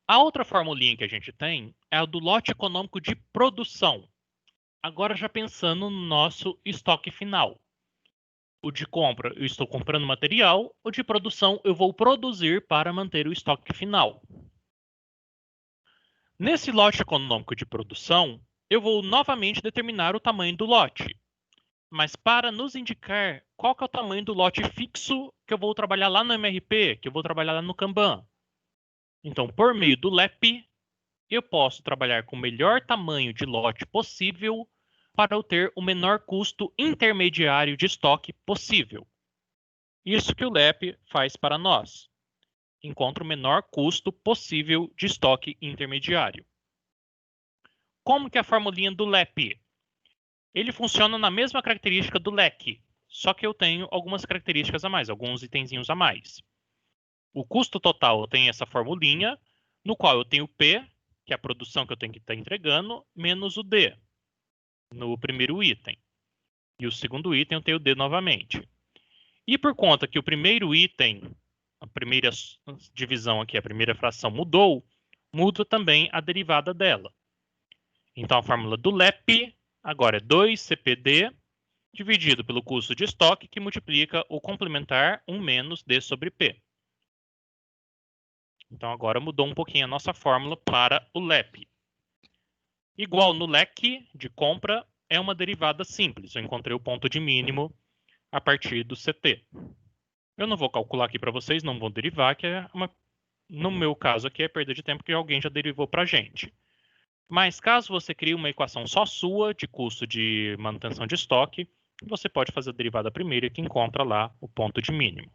A outra formulinha que a gente tem é a do lote econômico de produção. Agora já pensando no nosso estoque final. O de compra, eu estou comprando material. O de produção, eu vou produzir para manter o estoque final. Nesse lote econômico de produção, eu vou novamente determinar o tamanho do lote. Mas para nos indicar qual que é o tamanho do lote fixo que eu vou trabalhar lá no MRP, que eu vou trabalhar lá no Kanban. Então, por meio do LEP, eu posso trabalhar com o melhor tamanho de lote possível para eu ter o menor custo intermediário de estoque possível. Isso que o LEP faz para nós. Encontra o menor custo possível de estoque intermediário. Como que é a formulinha do LEP? Ele funciona na mesma característica do LEC, só que eu tenho algumas características a mais, alguns itenzinhos a mais. O custo total tem essa formulinha, no qual eu tenho o P, que é a produção que eu tenho que estar entregando, menos o D, no primeiro item. E o segundo item eu tenho o D novamente. E por conta que o primeiro item, a primeira divisão aqui, a primeira fração mudou, muda também a derivada dela. Então a fórmula do LEP agora é 2CPD dividido pelo custo de estoque, que multiplica o complementar 1 menos D sobre P. Então agora mudou um pouquinho a nossa fórmula para o LEP. Igual no LEC de compra, é uma derivada simples. Eu encontrei o ponto de mínimo a partir do CT. Eu não vou calcular aqui para vocês, não vou derivar, que é no meu caso aqui é perda de tempo que alguém já derivou para a gente. Mas caso você crie uma equação só sua de custo de manutenção de estoque, você pode fazer a derivada primeira que encontra lá o ponto de mínimo.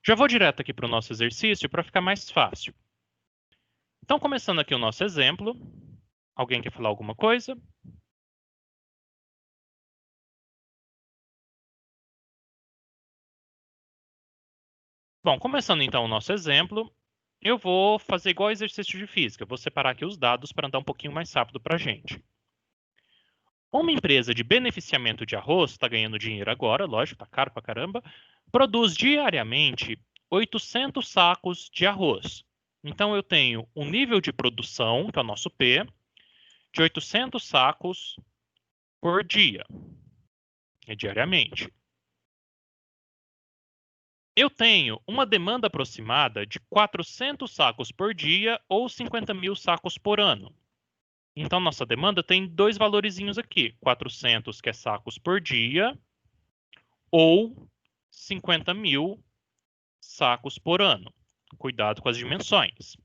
Já vou direto aqui para o nosso exercício para ficar mais fácil. Então, começando aqui o nosso exemplo. Alguém quer falar alguma coisa? Bom, começando então o nosso exemplo, eu vou fazer igual exercício de física. Vou separar aqui os dados para andar um pouquinho mais rápido para a gente. Uma empresa de beneficiamento de arroz, está ganhando dinheiro agora, lógico, está caro pra caramba, produz diariamente 800 sacos de arroz. Então, eu tenho um nível de produção, que é o nosso P, de 800 sacos por dia, diariamente. Eu tenho uma demanda aproximada de 400 sacos por dia ou 50 mil sacos por ano. Então, nossa demanda tem dois valorizinhos aqui. 400, que é sacos por dia, ou 50 mil sacos por ano. Cuidado com as dimensões.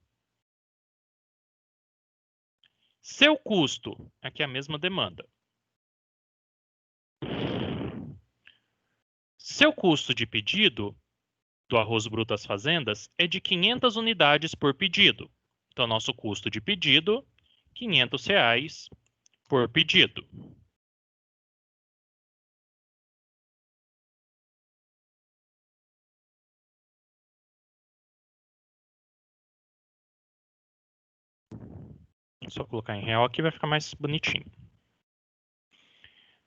Seu custo, aqui é a mesma demanda. Seu custo de pedido do arroz bruto às fazendas é de 500 unidades por pedido. Então, nosso custo de pedido, R$ 500 por pedido. Só colocar em real aqui vai ficar mais bonitinho.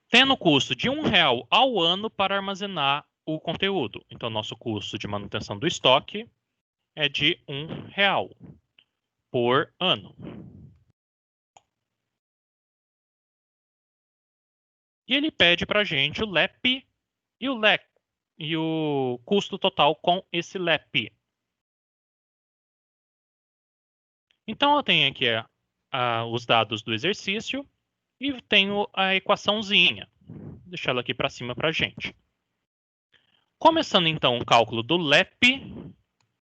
Tendo custo de R$ 1 ao ano para armazenar o conteúdo. Então, nosso custo de manutenção do estoque é de R$ 1 por ano. E ele pede para a gente o LEP e o LEC, e o custo total com esse LEP. Então, eu tenho aqui os dados do exercício e tenho a equaçãozinha. Vou deixar ela aqui para cima para a gente. Começando, então, o cálculo do LEP,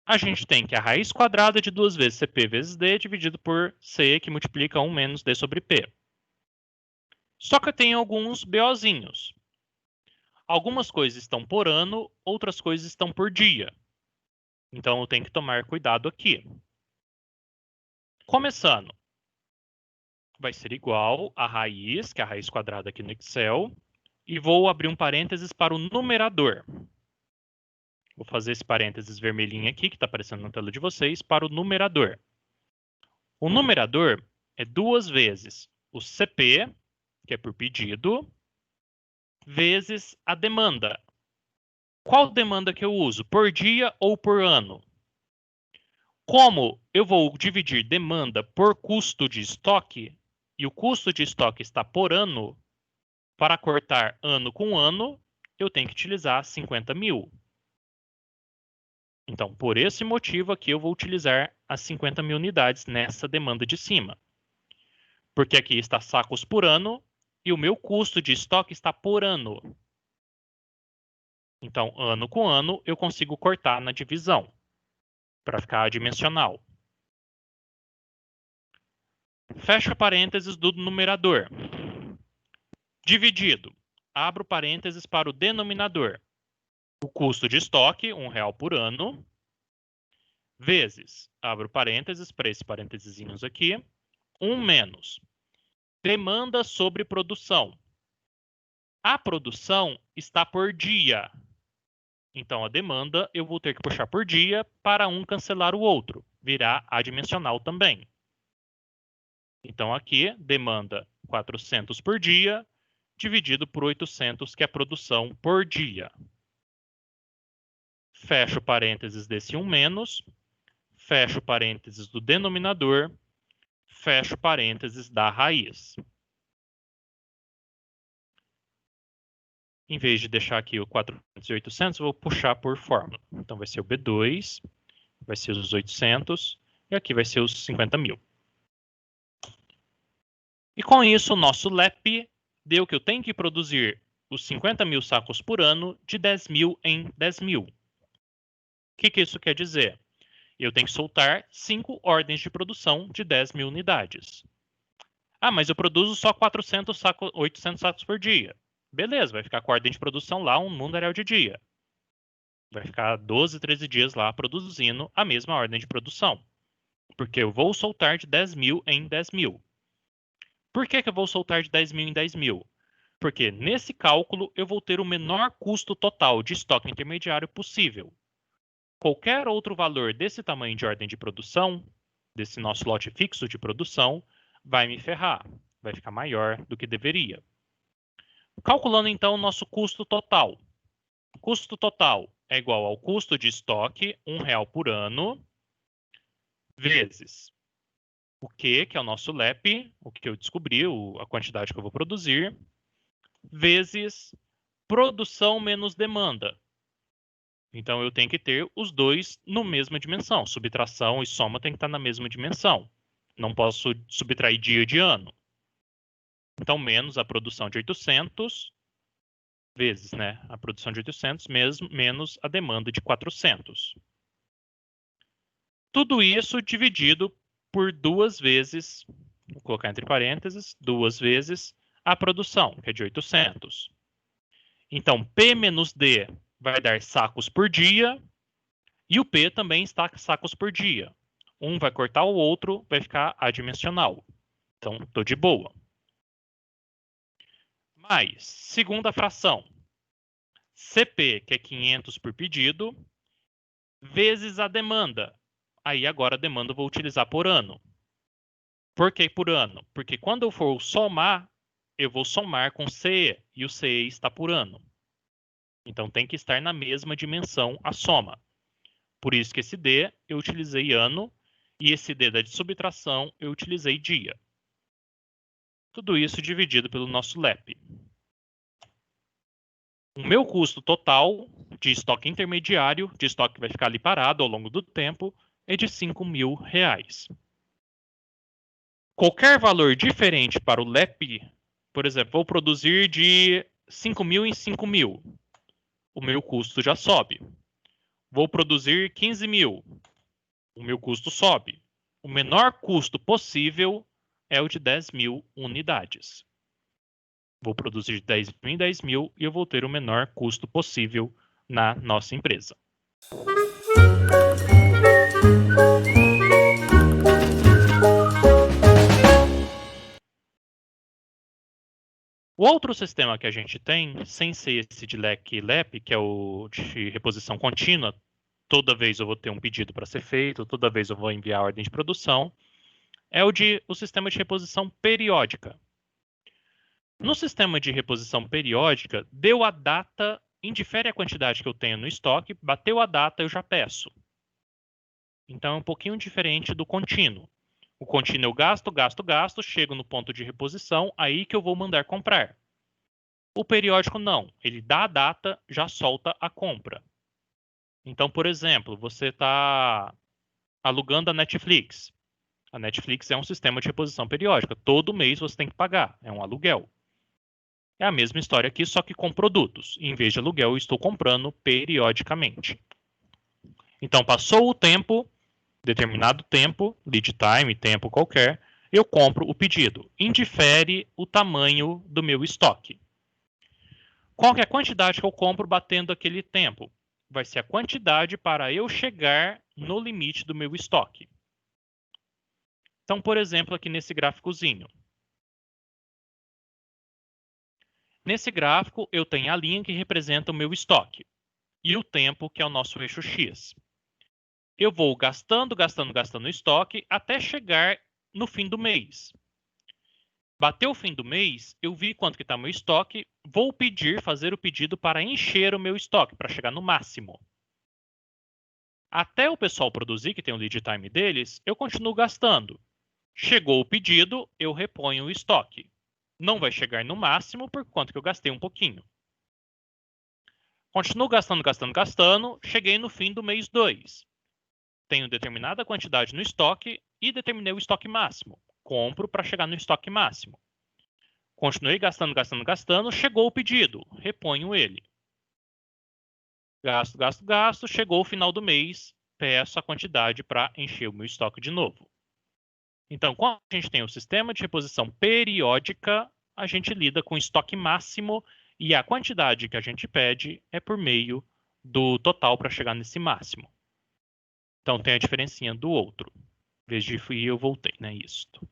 a gente tem que a raiz quadrada de 2 vezes CP vezes D dividido por C, que multiplica 1 menos D sobre P. Só que eu tenho alguns BOzinhos. Algumas coisas estão por ano, outras coisas estão por dia. Então, eu tenho que tomar cuidado aqui. Começando, vai ser igual a raiz, que é a raiz quadrada aqui no Excel, e vou abrir um parênteses para o numerador. Vou fazer esse parênteses vermelhinho aqui, que está aparecendo na tela de vocês, para o numerador. O numerador é 2 vezes o CP, que é por pedido, vezes a demanda. Qual demanda que eu uso? Por dia ou por ano? Como eu vou dividir demanda por custo de estoque, e o custo de estoque está por ano, para cortar ano com ano, eu tenho que utilizar 50 mil. Então, por esse motivo aqui, eu vou utilizar as 50 mil unidades nessa demanda de cima. Porque aqui está sacos por ano e o meu custo de estoque está por ano. Então, ano com ano, eu consigo cortar na divisão para ficar adimensional. Fecho parênteses do numerador. Dividido. Abro parênteses para o denominador. O custo de estoque, R$1 por ano, vezes, abro parênteses para esse parênteses aqui, 1 menos demanda sobre produção. A produção está por dia. Então, a demanda eu vou ter que puxar por dia para um cancelar o outro. Virar adimensional também. Então, aqui, demanda 400 por dia, dividido por 800, que é a produção por dia. Fecho parênteses desse 1 menos, fecho parênteses do denominador, fecho parênteses da raiz. Em vez de deixar aqui o 400 e 800, eu vou puxar por fórmula. Então, vai ser o B2, vai ser os 800, e aqui vai ser os 50 mil. E com isso, o nosso LEP deu que eu tenho que produzir os 50 mil sacos por ano de 10 mil em 10 mil. O que isso quer dizer? Eu tenho que soltar 5 ordens de produção de 10 mil unidades. Ah, mas eu produzo só 800 sacos por dia. Beleza, vai ficar com a ordem de produção lá um mundaréu de dia. Vai ficar 12, 13 dias lá produzindo a mesma ordem de produção. Porque eu vou soltar de 10 mil em 10 mil. Por que eu vou soltar de 10 mil em 10 mil? Porque nesse cálculo eu vou ter o menor custo total de estoque intermediário possível. Qualquer outro valor desse tamanho de ordem de produção, desse nosso lote fixo de produção, vai me ferrar. Vai ficar maior do que deveria. Calculando então o nosso custo total. O custo total é igual ao custo de estoque, R$1 por ano, vezes o que é o nosso LEP, o que eu descobri, a quantidade que eu vou produzir, vezes produção menos demanda. Então, eu tenho que ter os dois na mesma dimensão. Subtração e soma tem que estar na mesma dimensão. Não posso subtrair dia de ano. Então, menos a produção de 800, vezes a produção de 800, menos a demanda de 400. Tudo isso dividido por 2 vezes, vou colocar entre parênteses, 2 vezes a produção, que é de 800. Então, P menos D vai dar sacos por dia, e o P também está sacos por dia. Um vai cortar o outro, vai ficar adimensional. Então, estou de boa. Mais, segunda fração. CP, que é 500 por pedido, vezes a demanda. Aí, agora, a demanda eu vou utilizar por ano. Por que por ano? Porque quando eu for somar, eu vou somar com CE, e o CE está por ano. Então, tem que estar na mesma dimensão a soma. Por isso que esse D eu utilizei ano e esse D da subtração eu utilizei dia. Tudo isso dividido pelo nosso LEP. O meu custo total de estoque intermediário, de estoque que vai ficar ali parado ao longo do tempo, é de R$5.000. Qualquer valor diferente para o LEP, por exemplo, vou produzir de 5.000 em 5.000. O meu custo já sobe. Vou produzir 15.000. O meu custo sobe. O menor custo possível é o de 10 mil unidades. Vou produzir de 10 mil em 10 mil e eu vou ter o menor custo possível na nossa empresa. O outro sistema que a gente tem, sem ser esse de LEP, que é o de reposição contínua, toda vez eu vou ter um pedido para ser feito, toda vez eu vou enviar a ordem de produção, é o sistema de reposição periódica. No sistema de reposição periódica, deu a data, indifere a quantidade que eu tenho no estoque, bateu a data, eu já peço. Então, é um pouquinho diferente do contínuo. O contínuo eu gasto, gasto, gasto, chego no ponto de reposição, aí que eu vou mandar comprar. O periódico não, ele dá a data, já solta a compra. Então, por exemplo, você está alugando a Netflix. A Netflix é um sistema de reposição periódica. Todo mês você tem que pagar, é um aluguel. É a mesma história aqui, só que com produtos. Em vez de aluguel, eu estou comprando periodicamente. Então, passou o tempo, determinado tempo, lead time, tempo qualquer, eu compro o pedido. Indifere o tamanho do meu estoque. Qual que é a quantidade que eu compro batendo aquele tempo? Vai ser a quantidade para eu chegar no limite do meu estoque. Então, por exemplo, aqui nesse gráficozinho. Nesse gráfico, eu tenho a linha que representa o meu estoque e o tempo, que é o nosso eixo X. Eu vou gastando, gastando, gastando o estoque até chegar no fim do mês. Bateu o fim do mês, eu vi quanto que está meu estoque, vou fazer o pedido para encher o meu estoque, para chegar no máximo. Até o pessoal produzir, que tem o lead time deles, eu continuo gastando. Chegou o pedido, eu reponho o estoque. Não vai chegar no máximo por quanto que eu gastei um pouquinho. Continuo gastando, gastando, gastando. Cheguei no fim do mês 2. Tenho determinada quantidade no estoque e determinei o estoque máximo. Compro para chegar no estoque máximo. Continuei gastando, gastando, gastando. Chegou o pedido. Reponho ele. Gasto, gasto, gasto. Chegou o final do mês. Peço a quantidade para encher o meu estoque de novo. Então, quando a gente tem o sistema de reposição periódica, a gente lida com estoque máximo e a quantidade que a gente pede é por meio do total para chegar nesse máximo. Então, tem a diferencinha do outro. Em vez de fui eu voltei, né? Isto.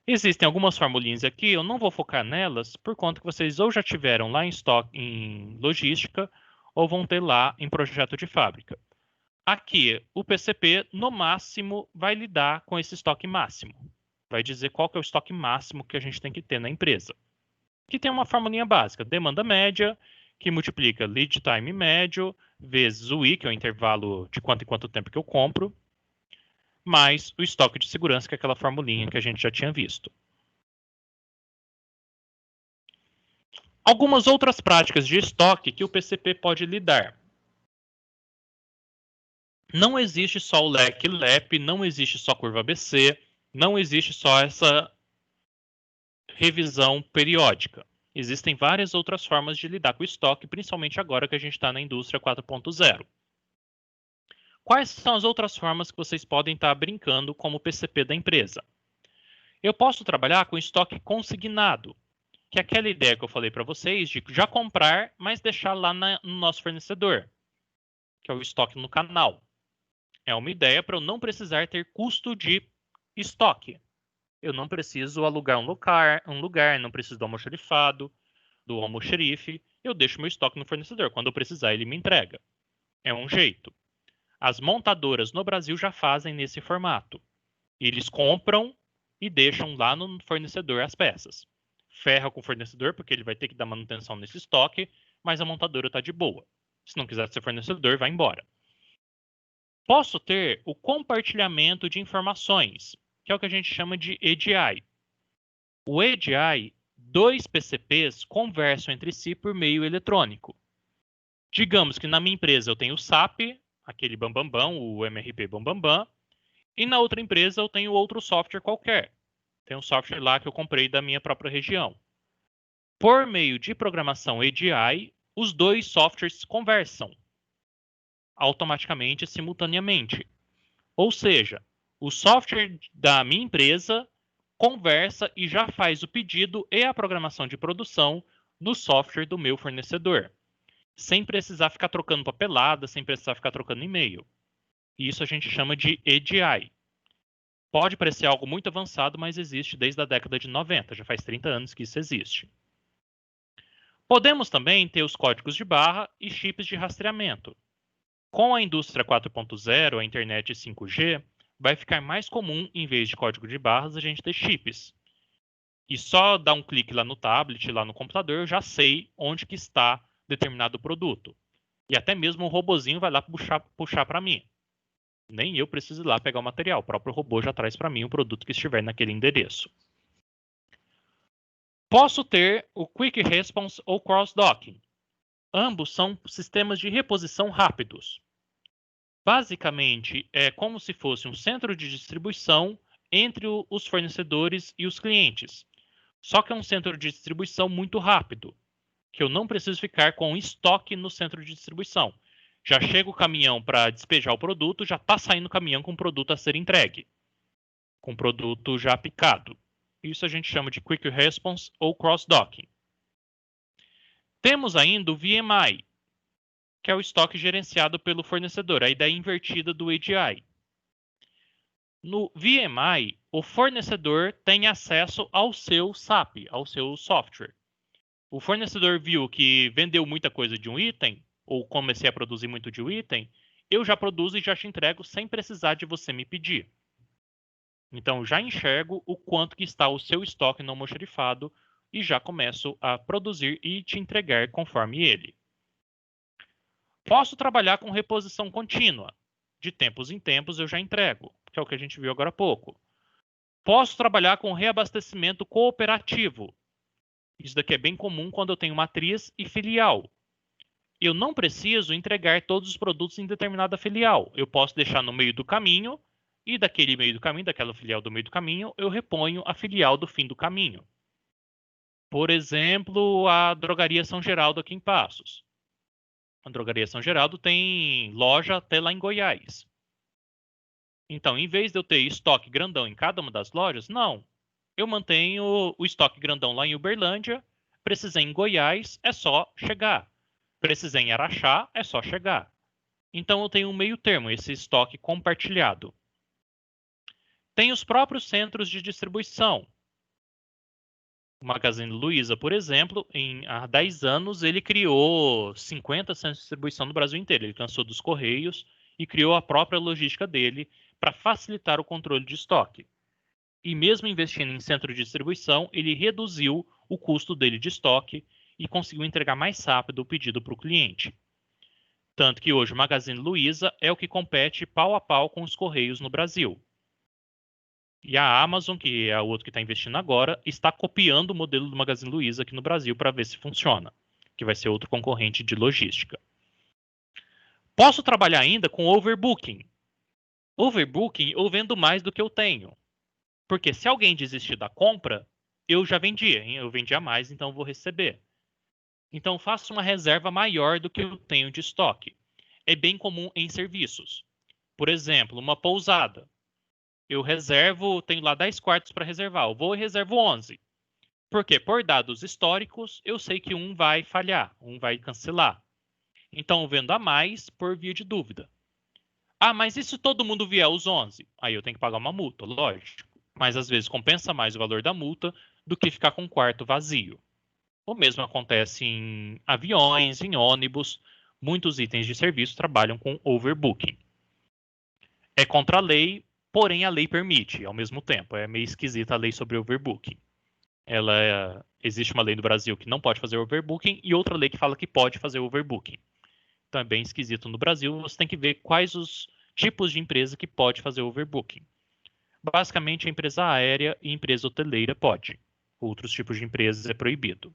Existem algumas formulinhas aqui, eu não vou focar nelas, por conta que vocês ou já tiveram lá em estoque, em logística, ou vão ter lá em projeto de fábrica. Aqui, o PCP, no máximo, vai lidar com esse estoque máximo. Vai dizer qual que é o estoque máximo que a gente tem que ter na empresa. Que tem uma formulinha básica, demanda média, que multiplica lead time médio, vezes o I, que é o intervalo de quanto em quanto tempo que eu compro, mais o estoque de segurança, que é aquela formulinha que a gente já tinha visto. Algumas outras práticas de estoque que o PCP pode lidar. Não existe só o leque LEP, não existe só curva ABC, não existe só essa revisão periódica. Existem várias outras formas de lidar com o estoque, principalmente agora que a gente está na indústria 4.0. Quais são as outras formas que vocês podem estar brincando como PCP da empresa? Eu posso trabalhar com estoque consignado, que é aquela ideia que eu falei para vocês de já comprar, mas deixar lá no nosso fornecedor, que é o estoque no canal. É uma ideia para eu não precisar ter custo de estoque. Eu não preciso alugar um lugar, não preciso do almoxarifado, do almoxerife. Eu deixo meu estoque no fornecedor. Quando eu precisar, ele me entrega. É um jeito. As montadoras no Brasil já fazem nesse formato. Eles compram e deixam lá no fornecedor as peças. Ferra com o fornecedor, porque ele vai ter que dar manutenção nesse estoque, mas a montadora está de boa. Se não quiser ser fornecedor, vai embora. Posso ter o compartilhamento de informações, que é o que a gente chama de EDI. O EDI, dois PCPs conversam entre si por meio eletrônico. Digamos que na minha empresa eu tenho o SAP, aquele bambambam, o MRP bambambam, e na outra empresa eu tenho outro software qualquer. Tem um software lá que eu comprei da minha própria região. Por meio de programação EDI, os dois softwares conversam automaticamente, simultaneamente. Ou seja, o software da minha empresa conversa e já faz o pedido e a programação de produção no software do meu fornecedor, sem precisar ficar trocando papelada, sem precisar ficar trocando e-mail. Isso a gente chama de EDI. Pode parecer algo muito avançado, mas existe desde a década de 90, já faz 30 anos que isso existe. Podemos também ter os códigos de barra e chips de rastreamento. Com a indústria 4.0, a internet 5G, vai ficar mais comum, em vez de código de barras, a gente ter chips. E só dar um clique lá no tablet, lá no computador, eu já sei onde que está determinado produto. E até mesmo um robozinho vai lá puxar para mim. Nem eu preciso ir lá pegar o material. O próprio robô já traz para mim o produto que estiver naquele endereço. Posso ter o Quick Response ou Cross-Docking. Ambos são sistemas de reposição rápidos. Basicamente, é como se fosse um centro de distribuição entre os fornecedores e os clientes. Só que é um centro de distribuição muito rápido, que eu não preciso ficar com estoque no centro de distribuição. Já chega o caminhão para despejar o produto, já está saindo o caminhão com o produto a ser entregue, com o produto já picado. Isso a gente chama de Quick Response ou Cross-Docking. Temos ainda o VMI, que é o estoque gerenciado pelo fornecedor, a ideia invertida do AGI. No VMI, o fornecedor tem acesso ao seu SAP, ao seu software. O fornecedor viu que vendeu muita coisa de um item, ou comecei a produzir muito de um item, eu já produzo e já te entrego sem precisar de você me pedir. Então, já enxergo o quanto que está o seu estoque não almoxarifado e já começo a produzir e te entregar conforme ele. Posso trabalhar com reposição contínua. De tempos em tempos eu já entrego, que é o que a gente viu agora há pouco. Posso trabalhar com reabastecimento cooperativo. Isso daqui é bem comum quando eu tenho matriz e filial. Eu não preciso entregar todos os produtos em determinada filial. Eu posso deixar no meio do caminho e daquele meio do caminho, daquela filial do meio do caminho, eu reponho a filial do fim do caminho. Por exemplo, a Drogaria São Geraldo aqui em Passos. A Drogaria São Geraldo tem loja até lá em Goiás. Então, em vez de eu ter estoque grandão em cada uma das lojas, não. Eu mantenho o estoque grandão lá em Uberlândia. Precisei em Goiás, é só chegar. Precisei em Araxá, é só chegar. Então, eu tenho um meio termo, esse estoque compartilhado. Tem os próprios centros de distribuição. O Magazine Luiza, por exemplo, há 10 anos, ele criou 50 centros de distribuição no Brasil inteiro. Ele cansou dos Correios e criou a própria logística dele para facilitar o controle de estoque. E mesmo investindo em centro de distribuição, ele reduziu o custo dele de estoque e conseguiu entregar mais rápido o pedido para o cliente. Tanto que hoje o Magazine Luiza é o que compete pau a pau com os Correios no Brasil. E a Amazon, que é o outro que está investindo agora, está copiando o modelo do Magazine Luiza aqui no Brasil para ver se funciona, que vai ser outro concorrente de logística. Posso trabalhar ainda com overbooking. Overbooking, eu vendo mais do que eu tenho. Porque se alguém desistir da compra, eu já vendia, eu vendia mais, então eu vou receber. Então faço uma reserva maior do que eu tenho de estoque. É bem comum em serviços. Por exemplo, uma pousada. Eu reservo, tenho lá 10 quartos para reservar, eu vou e reservo 11. Porque por dados históricos, eu sei que um vai falhar, um vai cancelar. Então eu vendo a mais por via de dúvida. Ah, mas e se todo mundo vier os 11? Aí eu tenho que pagar uma multa, lógico. Mas às vezes compensa mais o valor da multa do que ficar com o quarto vazio. O mesmo acontece em aviões, em ônibus. Muitos itens de serviço trabalham com overbooking. É contra a lei, porém a lei permite ao mesmo tempo. É meio esquisita a lei sobre overbooking. Existe uma lei no Brasil que não pode fazer overbooking e outra lei que fala que pode fazer overbooking. Então é bem esquisito no Brasil. Você tem que ver quais os tipos de empresa que pode fazer overbooking. Basicamente, a empresa aérea e empresa hoteleira pode. Outros tipos de empresas é proibido.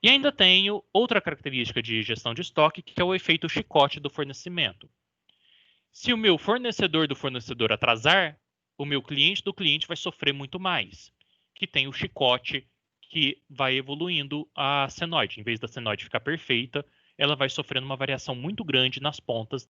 E ainda tenho outra característica de gestão de estoque, que é o efeito chicote do fornecimento. Se o meu fornecedor do fornecedor atrasar, o meu cliente do cliente vai sofrer muito mais. Que tem o chicote que vai evoluindo a senoide. Em vez da senoide ficar perfeita, ela vai sofrendo uma variação muito grande nas pontas.